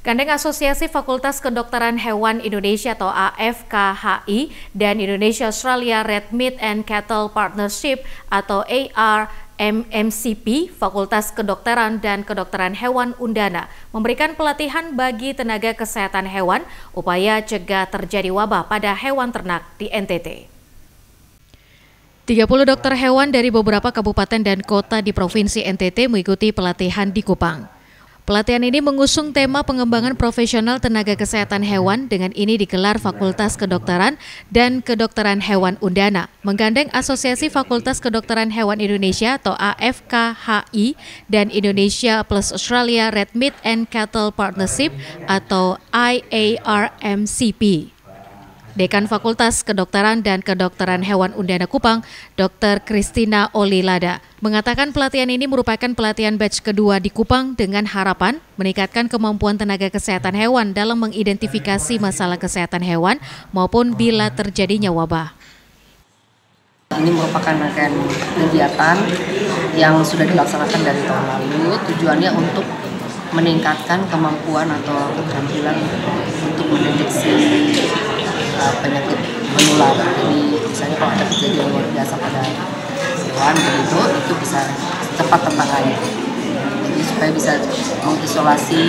Gandeng Asosiasi Fakultas Kedokteran Hewan Indonesia atau AFKHI dan Indonesia Australia Red Meat and Cattle Partnership atau ARMMCP, Fakultas Kedokteran dan Kedokteran Hewan Undana, memberikan pelatihan bagi tenaga kesehatan hewan upaya cegah terjadi wabah pada hewan ternak di NTT. 30 dokter hewan dari beberapa kabupaten dan kota di Provinsi NTT mengikuti pelatihan di Kupang. Pelatihan ini mengusung tema pengembangan profesional tenaga kesehatan hewan. Dengan ini digelar Fakultas Kedokteran dan Kedokteran Hewan Undana, menggandeng Asosiasi Fakultas Kedokteran Hewan Indonesia atau AFKHI dan Indonesia plus Australia Red Meat and Cattle Partnership atau IARMCP. Dekan Fakultas Kedokteran dan Kedokteran Hewan Undana Kupang, Dr. Christina Olilada, mengatakan pelatihan ini merupakan pelatihan batch kedua di Kupang dengan harapan meningkatkan kemampuan tenaga kesehatan hewan dalam mengidentifikasi masalah kesehatan hewan maupun bila terjadinya wabah. Ini merupakan rangkaian kegiatan yang sudah dilaksanakan dari tahun lalu. Tujuannya untuk meningkatkan kemampuan atau keterampilan untuk mendeteksi penyakit menular. Jadi misalnya kalau ada kejadian luar biasa pada hewan begitu, itu bisa cepat tertangani. Jadi supaya bisa mengisolasi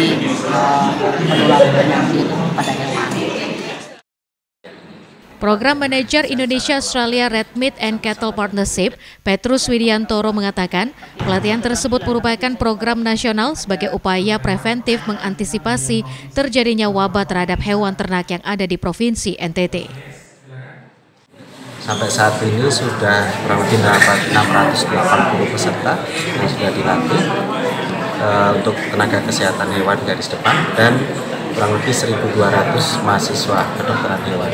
penularan penyakit pada hewan. Program Manajer Indonesia Australia Red Meat and Cattle Partnership, Petrus Widiantoro, mengatakan pelatihan tersebut merupakan program nasional sebagai upaya preventif mengantisipasi terjadinya wabah terhadap hewan ternak yang ada di Provinsi NTT. Sampai saat ini sudah kurang lebih 680 peserta yang sudah dilatih untuk tenaga kesehatan hewan garis depan dan kurang lebih 1.200 mahasiswa kedokteran hewan.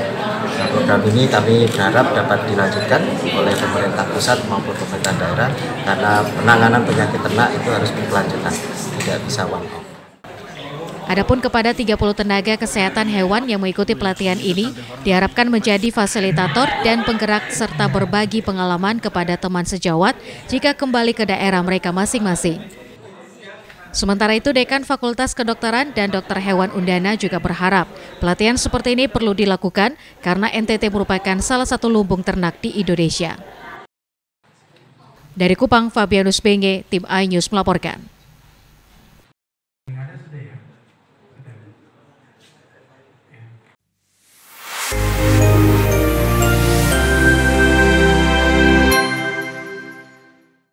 Nah, program ini kami berharap dapat dilanjutkan oleh pemerintah pusat maupun pemerintah daerah karena penanganan penyakit ternak itu harus berkelanjutan, tidak bisa one off. Adapun kepada 30 tenaga kesehatan hewan yang mengikuti pelatihan ini diharapkan menjadi fasilitator dan penggerak serta berbagi pengalaman kepada teman sejawat jika kembali ke daerah mereka masing-masing. Sementara itu, Dekan Fakultas Kedokteran dan Dokter Hewan Undana juga berharap pelatihan seperti ini perlu dilakukan karena NTT merupakan salah satu lumbung ternak di Indonesia. Dari Kupang, Fabianus Benge, Tim iNews melaporkan.